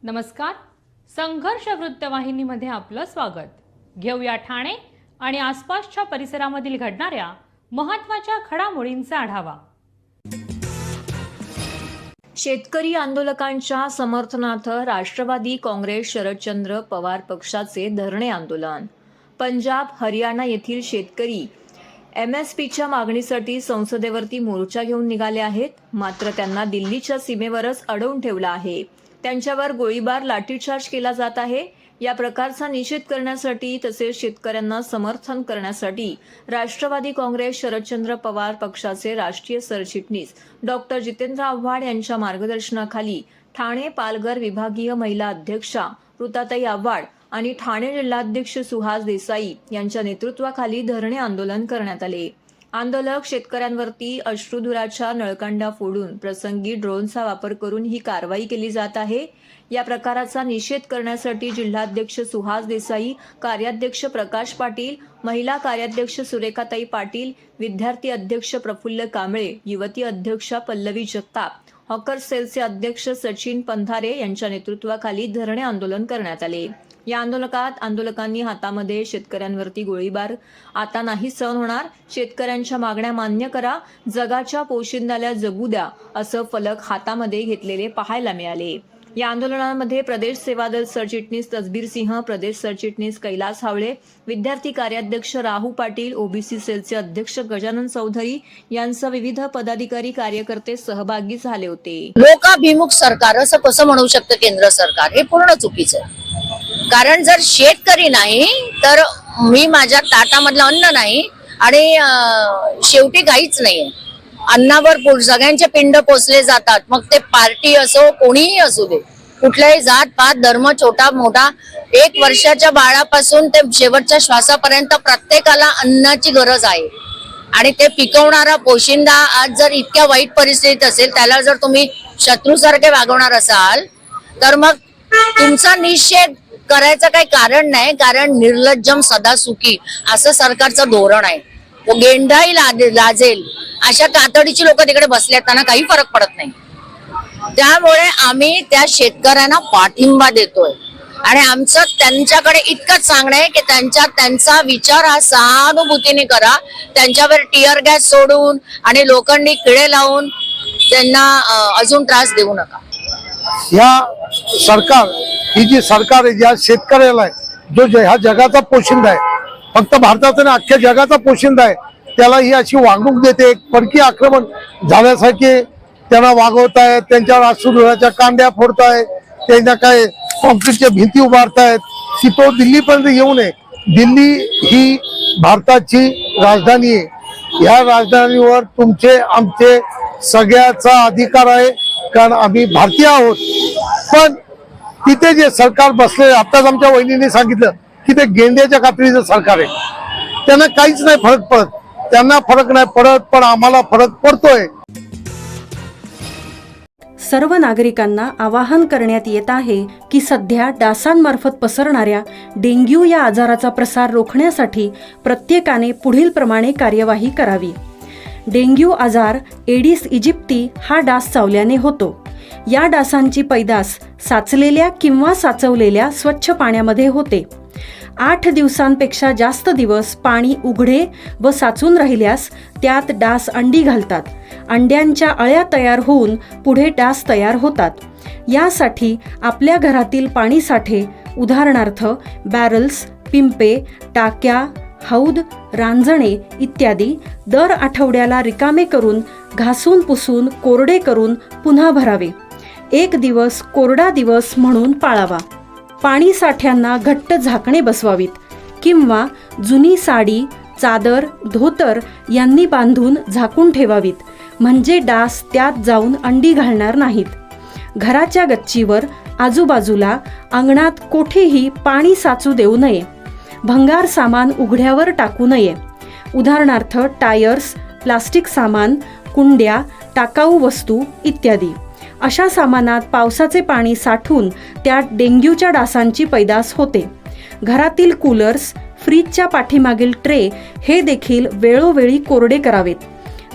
नमस्कार. संघर्ष वृत्तवाहिनीमध्ये आपलं स्वागत. घेऊया ठाणे आणि आसपासच्या परिसरामधील घडणाऱ्या महत्त्वाच्या घडामोडींचा आढावा. शेतकरी आंदोलकांच्या समर्थनार्थ राष्ट्रवादी काँग्रेस शरदचंद्र पवार पक्षाचे धरणे आंदोलन. पंजाब हरियाणा येथील शेतकरी MSPच्या मागणीसाठी संसदेवरती मोर्चा घेऊन निघाले आहेत. मात्र त्यांना दिल्लीच्या सीमेवरच अडवून ठेवलं आहे. त्यांच्यावर गोळीबार लाठीचार्ज केला जात आहे. या प्रकारचा निषेध करण्यासाठी तसेच शेतकऱ्यांना समर्थन करण्यासाठी राष्ट्रवादी काँग्रेस शरदचंद्र पवार पक्षाचे राष्ट्रीय सरचिटणीस डॉक्टर जितेंद्र आव्हाड यांच्या मार्गदर्शनाखाली ठाणे पालघर विभागीय महिला अध्यक्षा ऋताताई आव्हाड आणि ठाणे जिल्हाध्यक्ष सुहास देसाई यांच्या नेतृत्वाखाली धरणे आंदोलन करण्यात आले. आंदोलक शेतकऱ्यांवरती अश्रुधुराच्या नळकांड्या फोडून प्रसंगी ड्रोनचा वापर करून ही कारवाई केली जात आहे. या प्रकाराचा निषेध करण्यासाठी जिल्हाध्यक्ष सुहास देसाई, कार्याध्यक्ष प्रकाश पाटील, महिला कार्याध्यक्ष सुरेखाताई पाटील, विद्यार्थी अध्यक्ष प्रफुल्ल कांबळे, युवती अध्यक्षा पल्लवी जगताप, हॉकर सेलचे अध्यक्ष सचिन पंधारे यांच्या नेतृत्वाखाली धरणे आंदोलन करण्यात आले. या आंदोलकांनी हातामध्ये शेतकऱ्यांवरती गोळीबार आता नाही सहन होणार, शेतकऱ्यांच्या मागण्या मान्य करा, जगाच्या पोशिंद्याला जगू द्या असं फलक हातामध्ये घेतलेले पाहायला मिळाले. या आंदोलनामध्ये प्रदेश सेवादल सरचिटणीस तसबीर सिंह, प्रदेश सरचिटणीस कैलास हावळे, विद्यार्थी कार्याध्यक्ष राहू पाटील, OBC सेलचे अध्यक्ष गजानन चौधरी यांसह विविध पदाधिकारी कार्यकर्ते सहभागी झाले होते. लोकाभिमुख सरकार असं कसं म्हणू शकतं केंद्र सरकार? हे पूर्ण चुकीचं आहे. कारण जर शेतकरी नाही तर मी माझ्या ताटामधलं अन्न नाही आणि शेवटी काहीच नाहीये. अन्नावर सगळ्यांचे पिंड पोचले जातात. मग ते पार्टी असो, कोणीही असू दे, कुठल्याही जात पात धर्म छोटा मोठा, 1 वर्षाच्या बाळापासून ते शेवटच्या श्वासापर्यंत प्रत्येकाला अन्नाची गरज आहे. आणि ते पिकवणारा पोशिंदा आज जर इतक्या वाईट परिस्थितीत असेल, त्याला जर तुम्ही शत्रूसारखे वागवणार असाल तर मग तुमचा निषेध करायचं काही कारण नाही. कारण निर्लज्जम सदा सुखी असं सरकारचं धोरण आहे. तो गेंडाही लाजेल अशा कातडीची लोक तिकडे बसले, त्यांना काही फरक पडत नाही. त्यामुळे आम्ही त्या शेतकऱ्यांना पाठिंबा देतोय आणि आमचं त्यांच्याकडे इतकंच सांगणं आहे की त्यांचा विचार हा सहानुभूतीने करा. त्यांच्यावर टिअर गॅस सोडून आणि लोखंडी किडे लावून त्यांना अजून त्रास देऊ नका. या सरकार ही जी सरकार आहे, ज्या शेतकऱ्याला आहे, जो ह्या जगाचा पोशिंदा आहे, फक्त भारताचा नाही अख्ख्या जगाचा पोशिंदा आहे, त्याला ही अशी वागणूक देते. परकीय आक्रमण झाल्यासारखे त्यांना वागवतायत, त्यांच्यावर अश्रुधुराच्या कांड्या फोडतायत, त्यांना काय कॉन्क्रीटच्या भिंती उभारतायत की तो दिल्लीपर्यंत येऊ नये. दिल्ली ही भारताची राजधानी आहे. या राजधानीवर तुमचे आमचे सगळ्याचा अधिकार आहे, कारण आम्ही भारतीय आहोत. पण तिथे जे सरकार बसले, आताच आमच्या वहिनीने सांगितलं की ते गेंड्याच्या कातडीचं सरकार आहे. त्यांना काहीच नाही फरक पडत. त्यांना फरक नाही पडत, पण आम्हाला फरक पडतोय. सर्व नागरिकांना आवाहन करण्यात येत आहे की सध्या डासांमार्फत पसरणाऱ्या डेंग्यू या आजाराचा प्रसार रोखण्यासाठी प्रत्येकाने पुढील प्रमाणे कार्यवाही करावी. डेंग्यू आजार एडिस इजिप्ती हा डास चावल्याने होतो. या डासांची पैदास साचलेल्या किंवा साचवलेल्या स्वच्छ पाण्यामध्ये होते. 8 दिवसांपेक्षा जास्त दिवस पाणी उघडे व साचून राहिल्यास त्यात डास अंडी घालतात. अंड्यांच्या अळ्या तयार होऊन पुढे डास तयार होतात. यासाठी आपल्या घरातील पाणी साठे, उदाहरणार्थ बॅरल्स, पिंपे, टाक्या, हौद, रांजणे इत्यादी दर आठवड्याला रिकामे करून घासून पुसून कोरडे करून पुन्हा भरावे. 1 दिवस कोरडा दिवस म्हणून पाळावा. पाणी साठ्यांना घट्ट झाकणे बसवावीत किंवा जुनी साडी, चादर, धोतर यांनी बांधून झाकून ठेवावीत, म्हणजे डास त्यात जाऊन अंडी घालणार नाहीत. घराच्या गच्चीवर, आजूबाजूला, अंगणात कोठेही पाणी साचू देऊ नये. भंगार सामान उघड्यावर टाकू नये. उदाहरणार्थ टायर्स, प्लास्टिक सामान, कुंड्या, टाकाऊ वस्तू इत्यादी. अशा सामानात पावसाचे पाणी साठून त्यात डेंग्यूच्या डासांची पैदास होते. घरातील कूलर्स, फ्रीजच्या पाठीमागील ट्रे हे देखील वेळोवेळी कोरडे करावेत.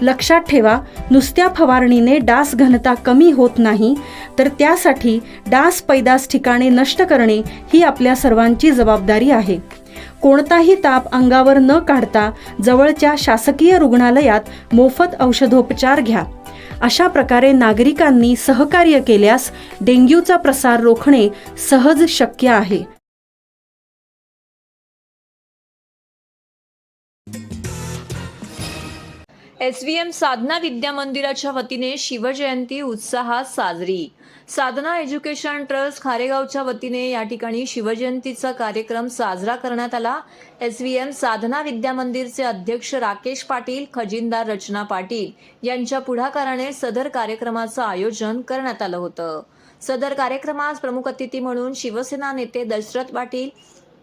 लक्षात ठेवा, नुसत्या फवारणीने डास घनता कमी होत नाही, तर त्यासाठी डास पैदास ठिकाणे नष्ट करणे ही आपल्या सर्वांची जबाबदारी आहे. कोणताही ताप अंगावर न काढता जवळच्या शासकीय रुग्णालयात मोफत औषधोपचार घ्या. अशा प्रकारे नागरिकांनी सहकार्य केल्यास डेंग्यूचा प्रसार रोखणे सहज शक्य आहे. SVM साधना विद्या मंदिराच्या वतीने शिवजयंती उत्साहात साजरी. साधना एज्युकेशन ट्रस्ट खारेगावच्या वतीने या ठिकाणी शिवजयंतीचा कार्यक्रम साजरा करण्यात आला. SVM साधना विद्या मंदिरचे अध्यक्ष राकेश पाटील, खजिनदार रचना पाटील यांच्या पुढाकाराने सदर कार्यक्रमाचं आयोजन करण्यात आलं होतं. सदर कार्यक्रमास प्रमुख अतिथी म्हणून शिवसेना नेते दशरथ पाटील,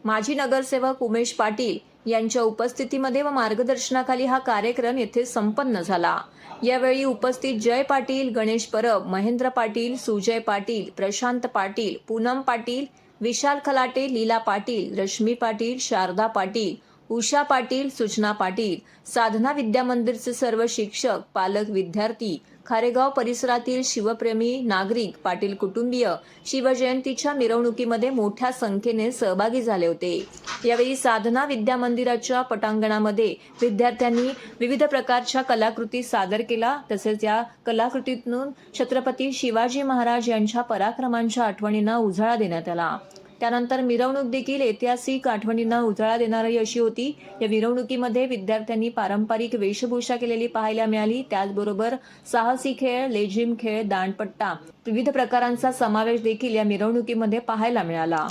माजी नगरसेवक उमेश पाटील यांच्या उपस्थितीमध्ये व मार्गदर्शनाखाली हा कार्यक्रम येथे संपन्न झाला. यावेळी उपस्थित जय पाटील, गणेश परब, महेंद्र पाटील, सुजय पाटील, प्रशांत पाटील, पूनम पाटील, विशाल खलाटे, लीला पाटील, रश्मी पाटील, शारदा पाटील, उषा पाटील, सूचना पाटील, साधना विद्या मंदिरचे सर्व शिक्षक, पालक, विद्यार्थी, खारेगाव परिसरातील शिवप्रेमी नागरिक, पाटील कुटुंबीय शिवजयंतीच्या मिरवणुकीमध्ये मोठ्या संख्येने सहभागी झाले होते. यावेळी साधना विद्या मंदिराच्या पटांगणामध्ये विद्यार्थ्यांनी विविध प्रकारच्या कलाकृती सादर केला. तसेच या कलाकृतीतून छत्रपती शिवाजी महाराज यांच्या पराक्रमांच्या आठवणींना उजाळा देण्यात आला. त्यानंतर मिरवणूक देखील ऐतिहासिक आठवणींना उजाळा देणारी अशी होती. या मिरवणुकीमध्ये विद्यार्थ्यांनी पारंपरिक वेशभूषा केलेली पाहायला मिळाली. त्याचबरोबर साहसी खेळ, लेझिम खेळ, दांडपट्टा, विविध प्रकारांचा समावेश देखील या मिरवणुकीमध्ये पाहायला मिळाला.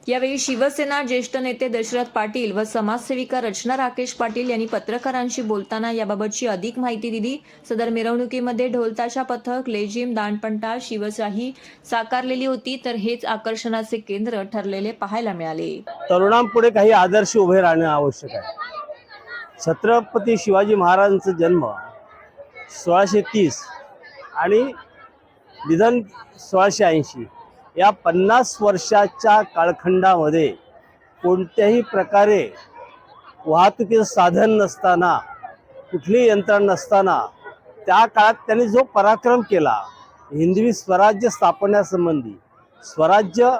यावेळी शिवसेना ज्येष्ठ नेते दशरथ पाटील व समाजसेविका रचना राकेश पाटील यांनी पत्रकारांशी बोलताना याबाबतची अधिक माहिती दिली. सदर मिरवणुकीमध्ये ढोलताशा पथक, लेझिम, दांडपट्टा, शिवशाही साकारलेली होती. तर हेच आकर्षणाचे केंद्र ठरलेले पाहायला मिळाले. तरुणांपुढे काही आदर्श उभे राहणे आवश्यक आहे. छत्रपती शिवाजी महाराजांचा जन्म 1630 आणि निधन 1680 या 50 वर्षाच्या कालखंडामध्ये कोणत्याही प्रकारे वाहतुकीचं साधन नसताना, कुठली यंत्रणा नसताना त्या काळात त्यांनी जो पराक्रम केला, हिंदवी स्वराज्य स्थापण्यासंबंधी, स्वराज्य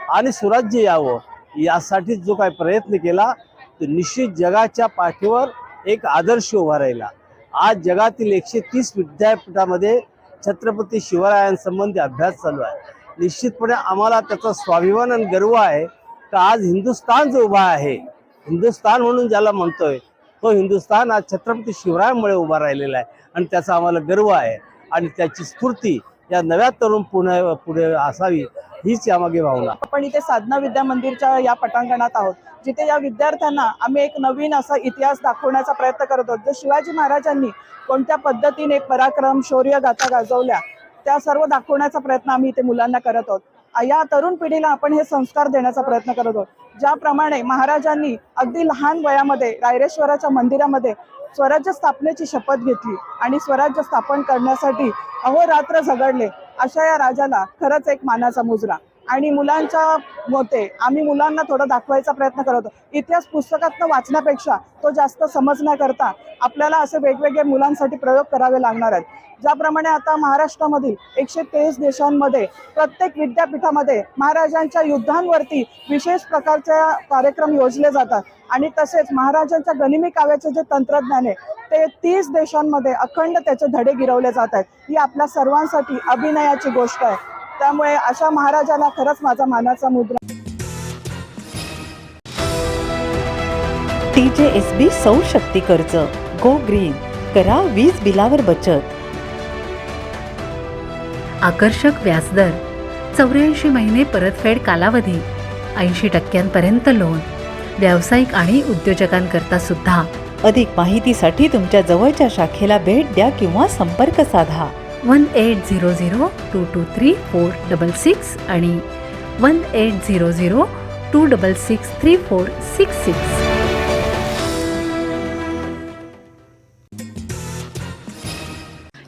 आणि सुराज्य यावं यासाठी जो काही प्रयत्न केला तो निश्चित जगाच्या पाठीवर एक आदर्श उभा राहिला. आज जगातील 130 विद्यापीठामध्ये छत्रपती शिवरायांसंबंधी अभ्यास चालू आहे. निश्चितपणे आम्हाला त्याचा स्वाभिमान आणि गर्व आहे का आज हिंदुस्थान जो उभा आहे, हिंदुस्थान म्हणून ज्याला म्हणतोय, तो हिंदुस्थान आज छत्रपती शिवरायांमुळे उभा राहिलेला आहे आणि त्याचा आम्हाला गर्व आहे. आणि त्याची स्फूर्ती या नव्या तरुण पुढे असावी हीच यामागे भावना. आपण इथे साधना विद्या मंदिरच्या या पटांगणात आहोत, जिथे या विद्यार्थ्यांना आम्ही एक नवीन असा इतिहास दाखवण्याचा प्रयत्न करत आहोत. जो शिवाजी महाराजांनी कोणत्या पद्धतीने पराक्रम, शौर्य गाथा गाजवल्या त्या सर्व दाखवण्याचा प्रयत्न आम्ही इथे मुलांना करत आहोत. या तरुण पिढीला आपण हे संस्कार देण्याचा प्रयत्न करत आहोत. ज्याप्रमाणे महाराजांनी अगदी लहान वयामध्ये रायरेश्वराच्या मंदिरामध्ये स्वराज्य स्थापनेची शपथ घेतली आणि स्वराज्य स्थापन करण्यासाठी अहोरात्र झगडले, अशा या राजाला खरंच एक मानाचा मुजरा. आणि मुलांच्या मते आम्ही मुलांना थोडं दाखवायचा प्रयत्न करतो. इतिहास पुस्तकातनं वाचण्यापेक्षा तो जास्त समजण्याकरता आपल्याला असे वेगवेगळे मुलांसाठी प्रयोग करावे लागणार आहेत. ज्याप्रमाणे आता महाराष्ट्रामधील 123 देशांमध्ये प्रत्येक विद्यापीठामध्ये महाराजांच्या युद्धांवरती विशेष प्रकारचे कार्यक्रम योजले जातात. आणि तसेच महाराजांच्या गनिमी काव्याचे जे तंत्रज्ञान आहे ते 30 देशांमध्ये अखंड त्याचे धडे गिरवले जात आहेत. ही आपल्या सर्वांसाठी अभिनयाची गोष्ट आहे. त्यामुळे अशा महाराजाला खरंच माझा मानाचा मुद्रा. TJSB सौर शक्ती कर्ज, गो ग्रीन, करा वीज बिलावर बचत. आकर्षक व्याजदर, 84 महिने परतफेड कालावधी, 80% लोन, व्यावसायिक आणि उद्योजकांकरता सुद्धा. अधिक माहितीसाठी तुमच्या जवळच्या शाखेला भेट द्या किंवा संपर्क साधा. 1800-223-466 आणि 1800-266-3466.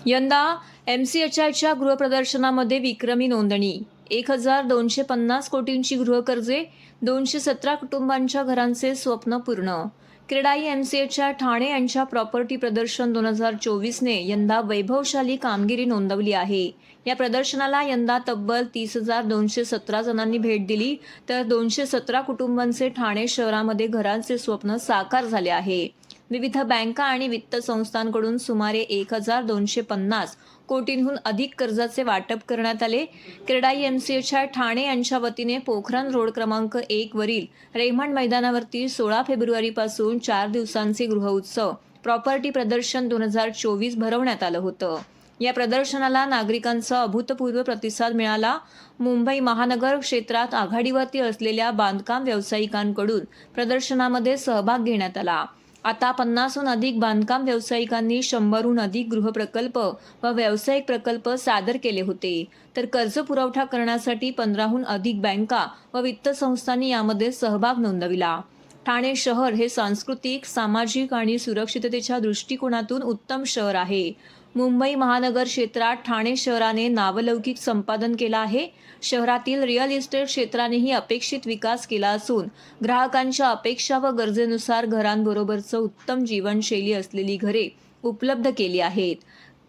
यंदा MCHIच्या गृहप्रदर्शनामध्ये विक्रमी नोंदणी. 1250 कोटींची गृहकर्जे, 217 कुटुंबांच्या घरांचे स्वप्न पूर्ण. क्रेडाई MCAच्या ठाणे यांच्या प्रॉपर्टी प्रदर्शन 2024ने यंदा वैभवशाली कामगिरी नोंदवली आहे. या प्रदर्शनाला यंदा तब्बल 30,217 जणांनी भेट दिली, तर 217 कुटुंबांचे ठाणे शहरामध्ये घरांचे स्वप्न साकार झाले आहे. विविध बँका आणि वित्त संस्थांकडून सुमारे 1,250 कोटींहून अधिक कर्जाचे वाटप करण्यात आले. क्रेडाई MCAच्या ठाणे यांच्या वतीने पोखरण रोड क्रमांक 1 वरील रेहमान मैदानावरती 16 फेब्रुवारीपासून 4 दिवसांचे गृहउत्सव प्रॉपर्टी प्रदर्शन 2024 भरवण्यात आलं होतं. या प्रदर्शनाला नागरिकांचा अभूतपूर्व प्रतिसाद मिळाला. मुंबई महानगर क्षेत्रात आघाडीवरती असलेल्या बांधकाम व्यावसायिकांकडून प्रदर्शनामध्ये सहभाग घेण्यात आला. आता 50हून अधिक बांधकाम व्यावसायिकांनी 100हून अधिक गृहप्रकल्प व व्यावसायिक प्रकल्प सादर केले होते, तर कर्ज पुरवठा करण्यासाठी 15हून अधिक बँका व वित्त संस्थांनी यामध्ये सहभाग नोंदविला. ठाणे शहर हे सांस्कृतिक, सामाजिक आणि सुरक्षिततेच्या दृष्टिकोनातून उत्तम शहर आहे. मुंबई महानगर क्षेत्रात ठाणे शहराने नावलौकिक संपादन केला आहे. शहरातील रिअल इस्टेट क्षेत्रानेही अपेक्षित विकास केला असून ग्राहकांच्या अपेक्षा व गरजेनुसार घरांबरोबरचं उत्तम जीवनशैली असलेली घरे उपलब्ध केली आहेत.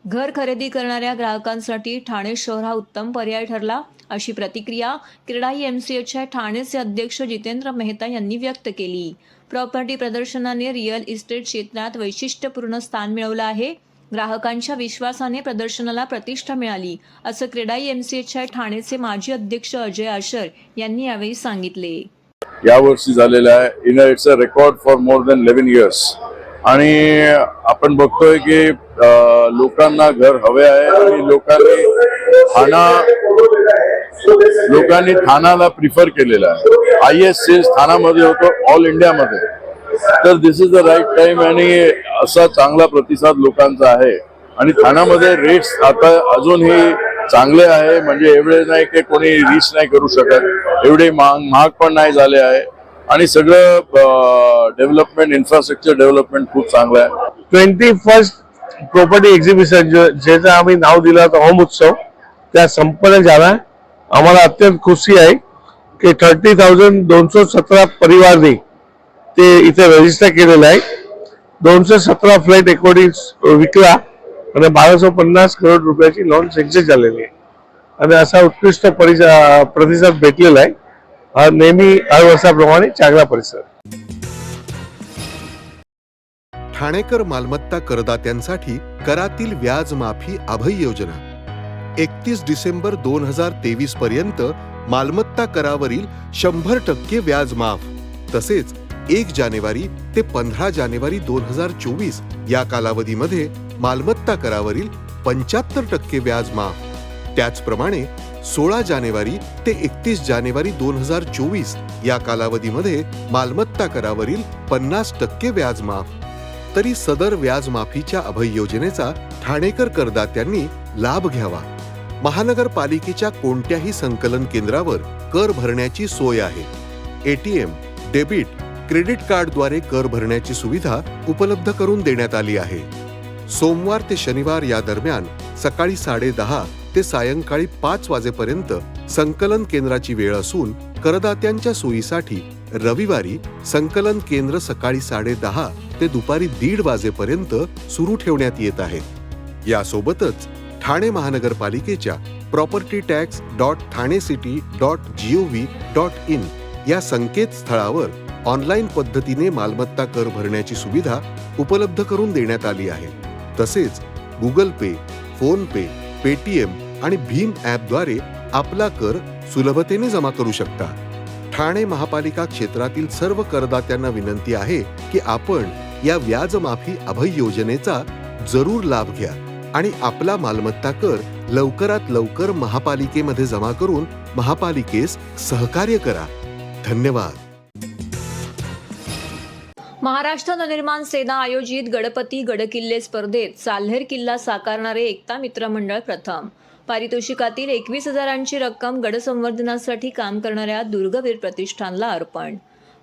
घर खरेदी करणाऱ्या ग्राहकांसाठी ठाणे शहर हा उत्तम पर्याय ठरला, अशी प्रतिक्रिया क्रेडाई MCAच्या ठाणेचे अध्यक्ष जितेंद्र मेहता यांनी व्यक्त केली. प्रॉपर्टी प्रदर्शनाने रिअल इस्टेट क्षेत्रात वैशिष्ट्यपूर्ण स्थान मिळवलं आहे. ग्राहकांच्या विश्वासाने प्रदर्शनाला प्रतिष्ठा मिळाली, असं क्रेडाई MCAच्या ठाणेचे माजी अध्यक्ष अजय आशर यांनी यावेळी सांगितले. यावर्षी झालेला आहे it's a record for more than 11 years आणि आपण बघतोय की लोकांना घर हवे आहे आणि लोकांनी ठाण्याला प्रिफर केलेला आहे. हायएस्ट सेल्स ठाण्यामध्ये होतो ऑल इंडियामध्ये. तर दिस इज द राईट टाइम आणि असा चांगला प्रतिसाद लोकांचा आहे. आणि ठाण्यामध्ये रेट्स आता अजूनही चांगले आहे, म्हणजे एवढे नाही की कोणी रीच नाही करू शकत, एवढे महाग पण नाही झाले आहे. आणि सगळं डेव्हलपमेंट, इन्फ्रास्ट्रक्चर डेव्हलपमेंट खूप चांगलं आहे. 21st प्रॉपर्टी एक्झिबिशन ज्याचं आम्ही नाव दिलं होतं होम उत्सव, त्या संपन्न झाला. आम्हाला अत्यंत खुशी आहे की 30,217 परिवारने ते इथे रजिस्टर केलेलं आहे. 217 फ्लॅट एकोडीज विकला आणि 1250 करोड रुपयाची लोन सक्सेस झालेली आहे. आणि असा उत्कृष्ट प्रतिसाद भेटलेला आहे. हा नेहमी हर वर्षाप्रमाणे चांगला परिसर. ठाणेकर मालमत्ता करदात्यांसाठी करातील व्याज माफी अभय योजना 31 डिसेंबर 2023 पर्यंत मालमत्ता करावरील 100% व्याज माफ. तसेच 1 जानेवारी ते 15 जानेवारी 2024 या कालावधीमध्ये मालमत्ता करावरील 75% व्याज माफ. त्याचप्रमाणे 16 जानेवारी ते 31 जानेवारी 2024 या कालावधीमध्ये मालमत्ता करावरील 50% व्याज माफ. तरी सदर व्याज माफीच्या अभय योजनेचा ठाणेकर करदात्यांनी लाभ घ्यावा. महानगरपालिकेच्या कोणत्याही संकलन केंद्रावर कर भरण्याची सोय आहे. ATM, डेबिट, क्रेडिट कार्डद्वारे कर भरण्याची सुविधा उपलब्ध करून देण्यात आली आहे. सोमवार ते शनिवार या दरम्यान सकाळी 10:30 ते सायंकाळी 5 वाजेपर्यंत संकलन केंद्राची वेळ असून करदात्यांच्या सोयीसाठी रविवारी संकलन केंद्र सकाळी 10:30 ते दुपारी 1:30 वाजेपर्यंत सुरू ठेवण्यात येत आहे. यासोबतच ठाणे महानगरपालिकेच्या propertytax.thanecity.gov.in या संकेतस्थळावर ऑनलाईन पद्धतीने मालमत्ता कर भरण्याची सुविधा उपलब्ध करून देण्यात आली आहे. तसेच गुगल पे, फोन पे, पेटीएम आणि भीम ॲपद्वारे आपला कर सुलभतेने जमा करू शकता. ठाणे महापालिका क्षेत्रातील सर्व करदात्यांना विनंती आहे की आपण या व्याज माफी अभय योजनेचा जरूर लाभ घ्या आणि आपला मालमत्ता कर लवकरात लवकर महापालिकेमध्ये जमा करून महापालिकेस सहकार्य करा. धन्यवाद. महाराष्ट्र नवनिर्माण सेना आयोजित गडपती गडकिल्ले स्पर्धेत साल्हेर किल्ला साकारणारे एकता मित्र मंडळ प्रथम. पारितोषिकातील 21,000ची रक्कम गडसंवर्धनासाठी काम करणाऱ्या दुर्गवीर प्रतिष्ठानला अर्पण.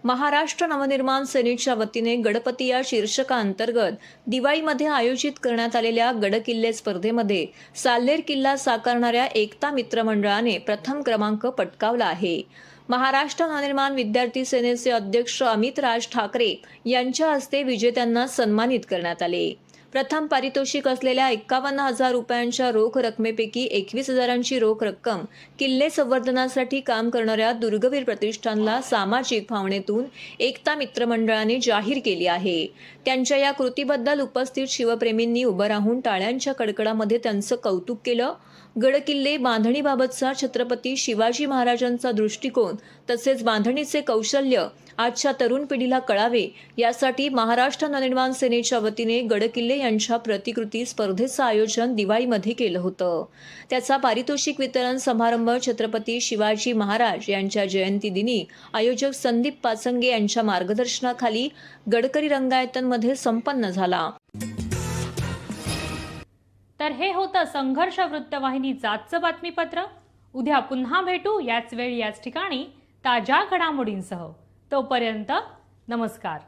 महाराष्ट्र नवनिर्माण सेनेच्या वतीने गडपती या शीर्षकाअंतर्गत दिवाळीमध्ये आयोजित करण्यात आलेल्या गडकिल्ले स्पर्धेमध्ये साल्हेर किल्ला साकारणाऱ्या एकता मित्र मंडळाने प्रथम क्रमांक पटकावला आहे. महाराष्ट्र नवनिर्माण विद्यार्थी सेनेचे अध्यक्ष अमित राज ठाकरे यांच्या हस्ते विजेत्यांना सन्मानित करण्यात आले. प्रथम पारितोषिक असलेल्या 51,000 रुपयांच्या रोख रकमेपैकी 21,000ची रोख रक्कम किल्ले संवर्धनासाठी काम करणाऱ्या दुर्गवीर प्रतिष्ठानला सामाजिक भावनेतून एकता मित्र मंडळाने जाहीर केली आहे. त्यांच्या या कृतीबद्दल उपस्थित शिवप्रेमींनी उभं राहून टाळ्यांच्या कडकडामध्ये त्यांचं कौतुक केलं. गडकिल्ले बांधणीबाबतचा छत्रपती शिवाजी महाराजांचा दृष्टिकोन तसेच बांधणीचे कौशल्य आजच्या तरुण पिढीला कळावे यासाठी महाराष्ट्र नवनिर्माण सेनेच्या वतीने गडकिल्ले यांच्या प्रतिकृती स्पर्धेचं आयोजन दिवाळीमध्ये केलं होतं. त्याचा पारितोषिक वितरण समारंभ छत्रपती शिवाजी महाराज यांच्या जयंती दिनी आयोजक संदीप पाचंगे यांच्या मार्गदर्शनाखाली गडकरी रंगायतनमध्ये संपन्न झाला. तर हे होतं संघर्ष वृत्तवाहिनीचं आजचं बातमीपत्र. उद्या पुन्हा भेटू याच वेळी याच ठिकाणी ताज्या घडामोडींसह. तोपर्यंत नमस्कार.